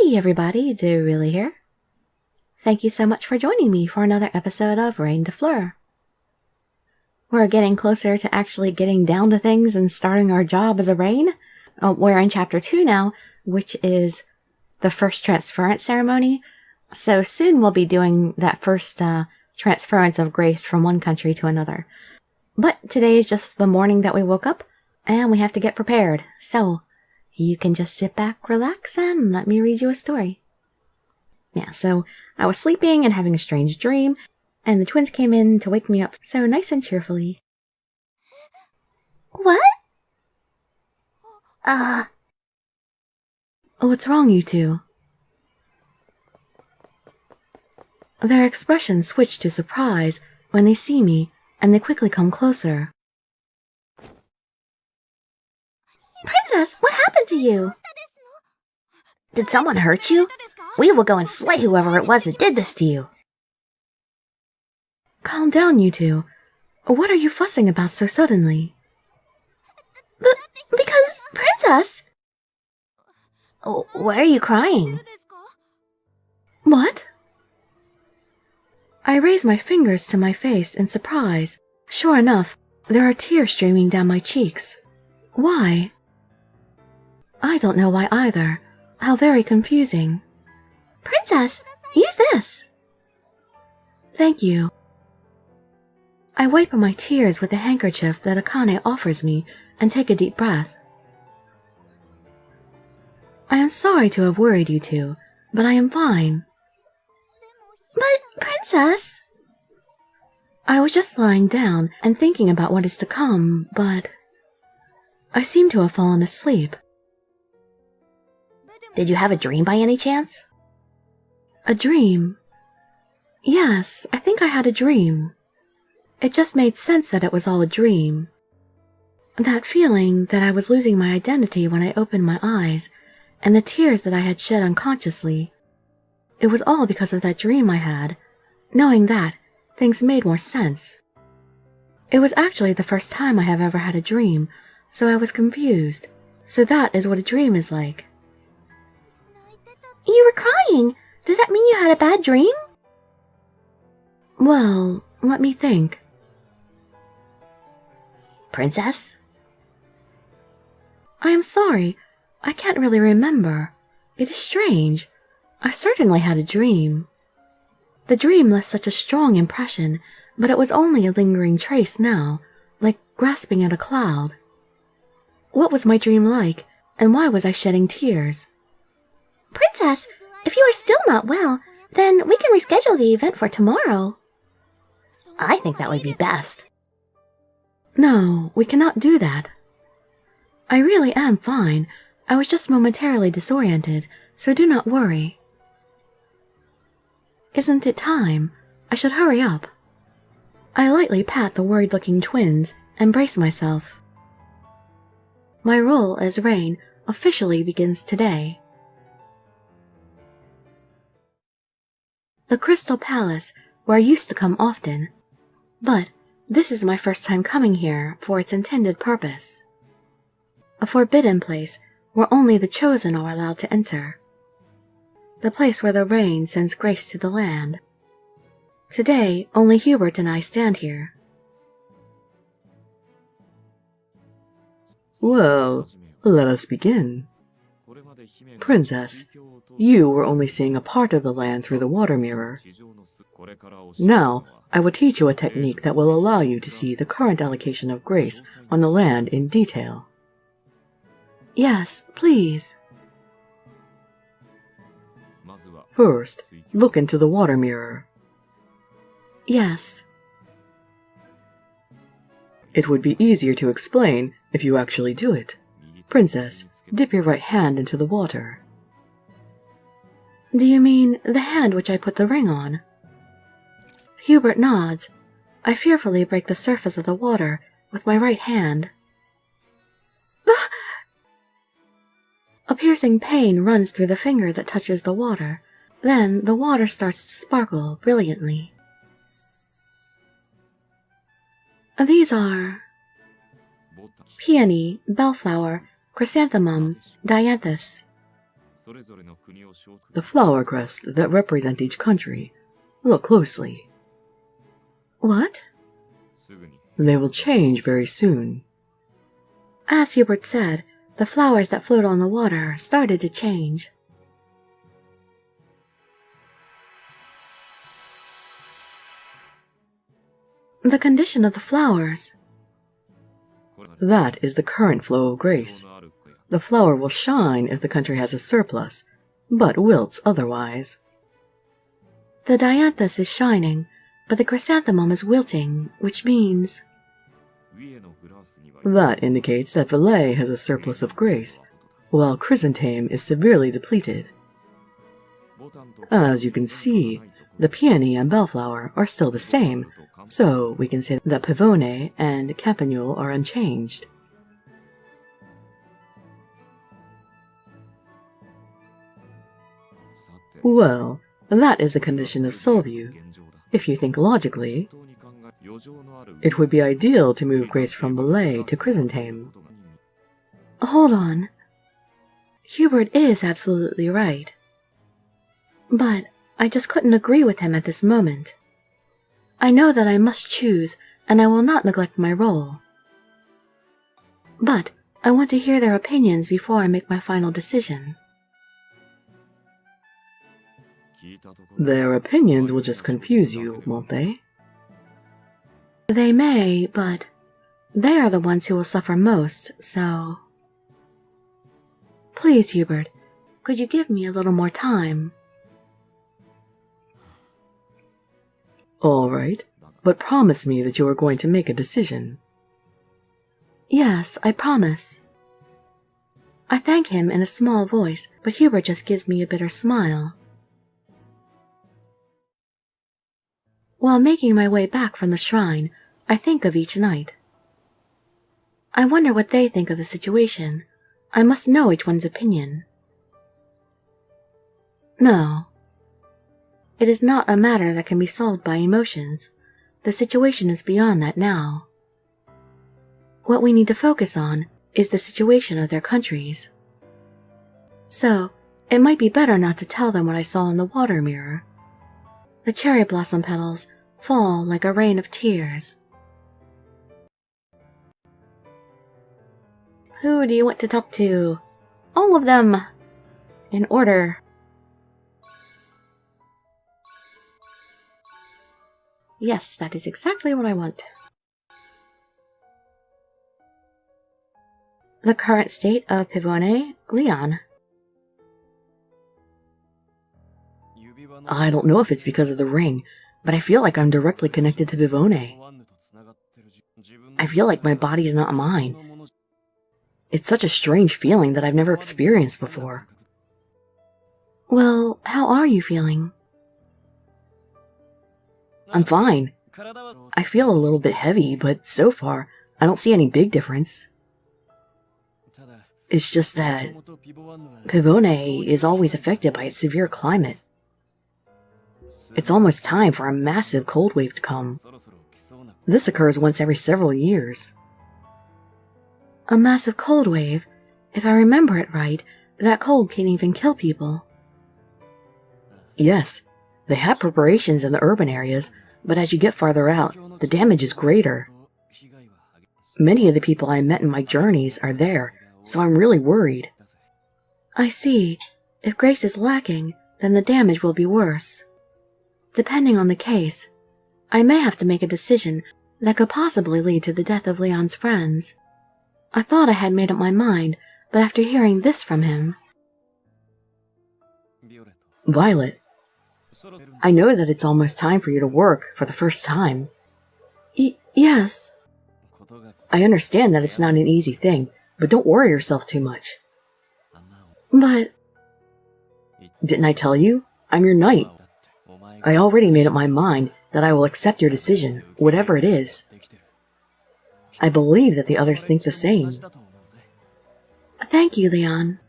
Hey everybody, Dirili here. Thank you so much for joining me for another episode of Reine Des Fleurs. We're getting closer to actually getting down to things and starting our job as a reine. We're in chapter 2 now, which is the first transference ceremony. So soon we'll be doing that first transference of grace from one country to another. But today is just the morning that we woke up, and we have to get prepared. So you can just sit back, relax, and let me read you a story. Yeah, so I was sleeping and having a strange dream, and the twins came in to wake me up so nice and cheerfully. What? What's wrong, you two? Their expressions switch to surprise when they see me, and they quickly come closer. Princess, what happened to you? Did someone hurt you? We will go and slay whoever it was that did this to you. Calm down, you two. What are you fussing about so suddenly? Because, Princess... Why are you crying? What? I raise my fingers to my face in surprise. Sure enough, there are tears streaming down my cheeks. Why? I don't know why either. How very confusing. Princess, use this. Thank you. I wipe my tears with the handkerchief that Akane offers me and take a deep breath. I am sorry to have worried you two, but I am fine. But, Princess... I was just lying down and thinking about what is to come, but... I seem to have fallen asleep. Did you have a dream by any chance? A dream? Yes, I think I had a dream. It just made sense that it was all a dream. That feeling that I was losing my identity when I opened my eyes, and the tears that I had shed unconsciously. It was all because of that dream I had. Knowing that, things made more sense. It was actually the first time I have ever had a dream, so I was confused. So that is what a dream is like. You were crying. Does that mean you had a bad dream? Well, let me think. Princess? I am sorry. I can't really remember. It is strange. I certainly had a dream. The dream left such a strong impression, but it was only a lingering trace now, like grasping at a cloud. What was my dream like, and why was I shedding tears? Princess, if you are still not well, then we can reschedule the event for tomorrow. I think that would be best. No, we cannot do that. I really am fine. I was just momentarily disoriented, so do not worry. Isn't it time? I should hurry up. I lightly pat the worried-looking twins and brace myself. My role as Reine officially begins today. The Crystal Palace, where I used to come often, but this is my first time coming here for its intended purpose. A forbidden place where only the chosen are allowed to enter. The place where the rain sends grace to the land. Today, only Hubert and I stand here. Well, let us begin. Princess, you were only seeing a part of the land through the water mirror. Now, I will teach you a technique that will allow you to see the current allocation of grace on the land in detail. Yes, please. First, look into the water mirror. Yes. It would be easier to explain if you actually do it. Princess, dip your right hand into the water. Do you mean the hand which I put the ring on? Hubert nods. I fearfully break the surface of the water with my right hand. A piercing pain runs through the finger that touches the water. Then the water starts to sparkle brilliantly. These are peony, bellflower, chrysanthemum, dianthus. The flower crests that represent each country. Look closely. What? They will change very soon. As Hubert said, the flowers that float on the water started to change. The condition of the flowers. That is the current flow of grace. The flower will shine if the country has a surplus, but wilts otherwise. The dianthus is shining, but the chrysanthemum is wilting, which means... That indicates that Vita has a surplus of grace, while chrysanthemum is severely depleted. As you can see, the peony and bellflower are still the same, so we can say that pivone and campanule are unchanged. Well, that is the condition of Solview. If you think logically, it would be ideal to move grace from Vita to chrysanthemum. Hold on. Hubert is absolutely right. But I just couldn't agree with him at this moment. I know that I must choose, and I will not neglect my role. But I want to hear their opinions before I make my final decision. Their opinions will just confuse you, won't they? They may, but they are the ones who will suffer most, so... Please, Hubert, could you give me a little more time? All right, but promise me that you are going to make a decision. Yes, I promise. I thank him in a small voice, but Hubert just gives me a bitter smile. While making my way back from the shrine, I think of each knight. I wonder what they think of the situation. I must know each one's opinion. No. It is not a matter that can be solved by emotions. The situation is beyond that now. What we need to focus on is the situation of their countries. So, it might be better not to tell them what I saw in the water mirror. The cherry blossom petals fall like a rain of tears. Who do you want to talk to? All of them! In order. Yes, that is exactly what I want. The current state of Pivone, Leon. I don't know if it's because of the ring, but I feel like I'm directly connected to Pivone. I feel like my body's not mine. It's such a strange feeling that I've never experienced before. Well, how are you feeling? I'm fine. I feel a little bit heavy, but so far, I don't see any big difference. It's just that Pivone is always affected by its severe climate. It's almost time for a massive cold wave to come. This occurs once every several years. A massive cold wave? If I remember it right, that cold can even kill people. Yes, they have preparations in the urban areas, but as you get farther out, the damage is greater. Many of the people I met in my journeys are there, so I'm really worried. I see. If grace is lacking, then the damage will be worse. Depending on the case, I may have to make a decision that could possibly lead to the death of Leon's friends. I thought I had made up my mind, but after hearing this from him... Violet, I know that it's almost time for you to work for the first time. Yes. I understand that it's not an easy thing, but don't worry yourself too much. But... Didn't I tell you? I'm your knight. I already made up my mind that I will accept your decision, whatever it is. I believe that the others think the same. Thank you, Leon.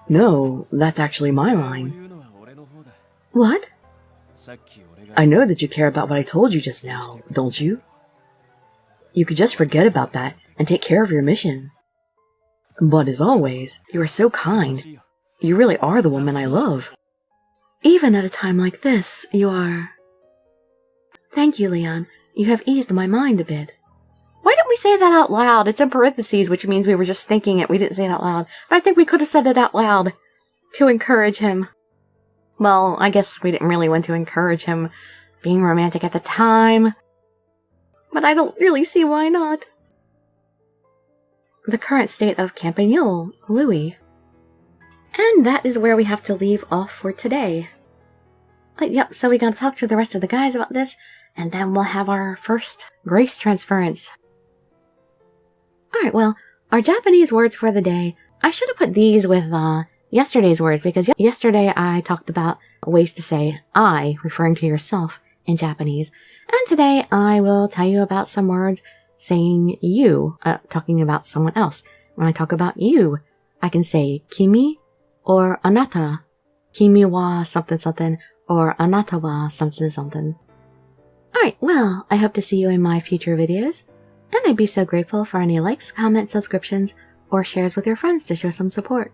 No, that's actually my line. What? I know that you care about what I told you just now, don't you? You could just forget about that and take care of your mission. But as always, you are so kind. You really are the woman I love. Even at a time like this, you are... Thank you, Leon. You have eased my mind a bit. Why didn't we say that out loud? It's in parentheses, which means we were just thinking it. We didn't say it out loud. But I think we could have said it out loud to encourage him. Well, I guess we didn't really want to encourage him being romantic at the time. But I don't really see why not. The current state of Campanule, Louis. And that is where we have to leave off for today. Yep, so we gotta talk to the rest of the guys about this, and then we'll have our first grace transference. Alright, well, our Japanese words for the day, I should have put these with yesterday's words, because yesterday I talked about ways to say I, referring to yourself, in Japanese. And today I will tell you about some words saying you, talking about someone else. When I talk about you, I can say kimi or anata. Kimi wa something something, or anata wa something something. Alright, well, I hope to see you in my future videos, and I'd be so grateful for any likes, comments, subscriptions, or shares with your friends to show some support.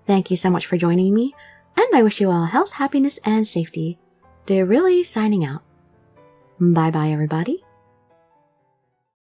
Thank you so much for joining me, and I wish you all health, happiness, and safety. Dirili signing out. Bye bye, everybody.